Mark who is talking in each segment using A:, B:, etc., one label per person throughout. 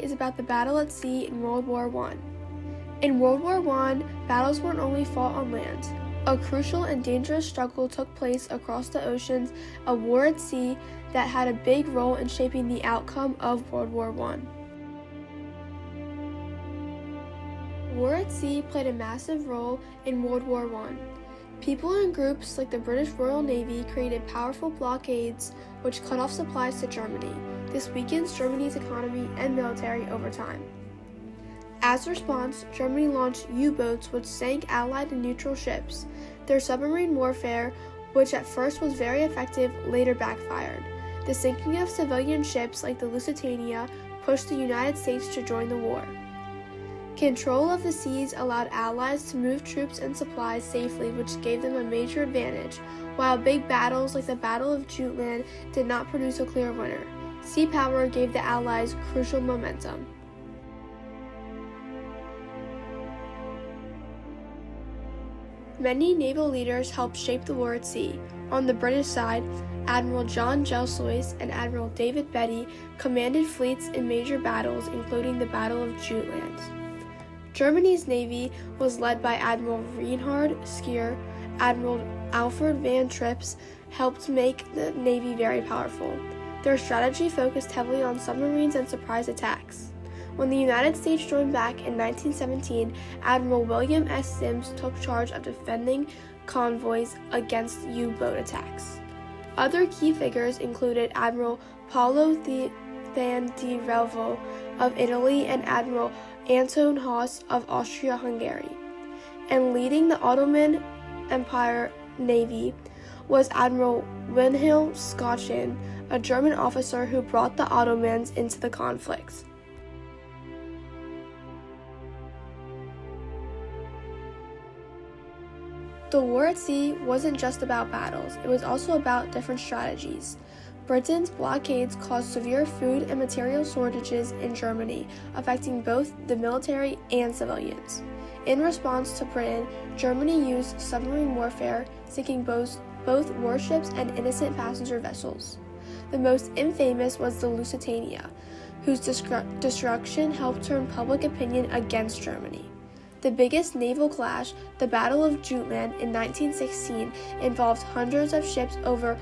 A: is about the battle at sea in World War I. In World War I, battles weren't only fought on land. A crucial and dangerous struggle took place across the oceans, a war at sea that had a big role in shaping the outcome of World War I. War at sea played a massive role in World War I. People in groups like the British Royal Navy created powerful blockades which cut off supplies to Germany. This weakens Germany's economy and military over time. As a response, Germany launched U-boats which sank Allied and neutral ships. Their submarine warfare, which at first was very effective, later backfired. The sinking of civilian ships like the Lusitania pushed the United States to join the war. Control of the seas allowed Allies to move troops and supplies safely, which gave them a major advantage, while big battles like the Battle of Jutland did not produce a clear winner. Sea power gave the Allies crucial momentum. Many naval leaders helped shape the war at sea. On the British side, Admiral John Jessoyce and Admiral David Beatty commanded fleets in major battles, including the Battle of Jutland. Germany's navy was led by Admiral Reinhard Scheer. Admiral Alfred von Trips helped make the navy very powerful. Their strategy focused heavily on submarines and surprise attacks. When the United States joined back in 1917, Admiral William S. Sims took charge of defending convoys against U-boat attacks. Other key figures included Admiral Paolo van de Relvo of Italy and Admiral Anton Haas of Austria-Hungary. And leading the Ottoman Empire Navy was Admiral Wilhelm Schaaken, a German officer who brought the Ottomans into the conflict. The war at sea wasn't just about battles, it was also about different strategies. Britain's blockades caused severe food and material shortages in Germany, affecting both the military and civilians. In response to Britain, Germany used submarine warfare, sinking both warships and innocent passenger vessels. The most infamous was the Lusitania, whose destruction helped turn public opinion against Germany. The biggest naval clash, the Battle of Jutland in 1916, involved hundreds of ships, over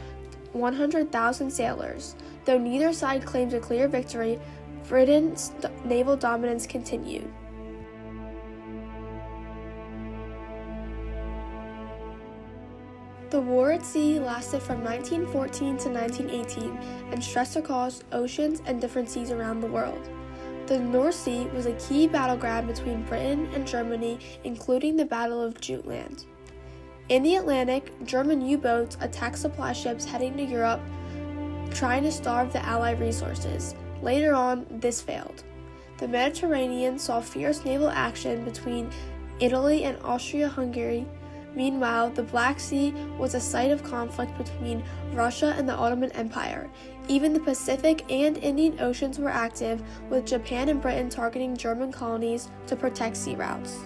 A: 100,000 sailors. Though neither side claimed a clear victory, Britain's naval dominance continued. The war at sea lasted from 1914 to 1918 and stretched across oceans and different seas around the world. The North Sea was a key battleground between Britain and Germany, including the Battle of Jutland. In the Atlantic, German U-boats attacked supply ships heading to Europe, trying to starve the Allied resources. Later on, this failed. The Mediterranean saw fierce naval action between Italy and Austria-Hungary. Meanwhile, the Black Sea was a site of conflict between Russia and the Ottoman Empire. Even the Pacific and Indian Oceans were active, with Japan and Britain targeting German colonies to protect sea routes.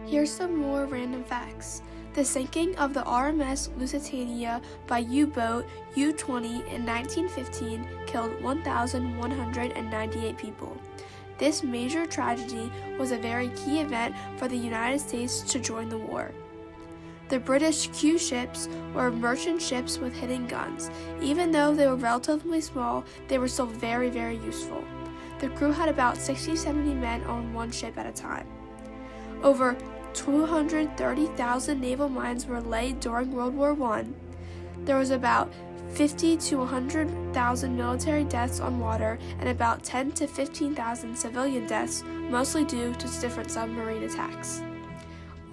A: Here's some more random facts. The sinking of the RMS Lusitania by U-boat U-20 in 1915 killed 1,198 people. This major tragedy was a very key event for the United States to join the war. The British Q ships were merchant ships with hidden guns. Even though they were relatively small, they were still very, very useful. The crew had about 60-70 men on one ship at a time. Over 230,000 naval mines were laid during World War I. There was about 50 to 100,000 military deaths on water and about 10 to 15,000 civilian deaths, mostly due to different submarine attacks.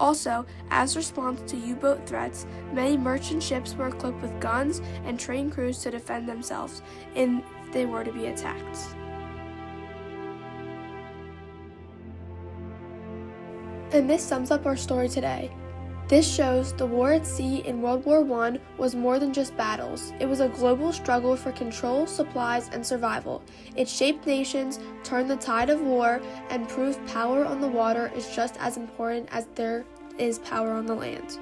A: Also, as a response to U-boat threats, many merchant ships were equipped with guns and trained crews to defend themselves if they were to be attacked. And this sums up our story today. This shows the war at sea in World War I was more than just battles. It was a global struggle for control, supplies, and survival. It shaped nations, turned the tide of war, and proved power on the water is just as important as there is power on the land.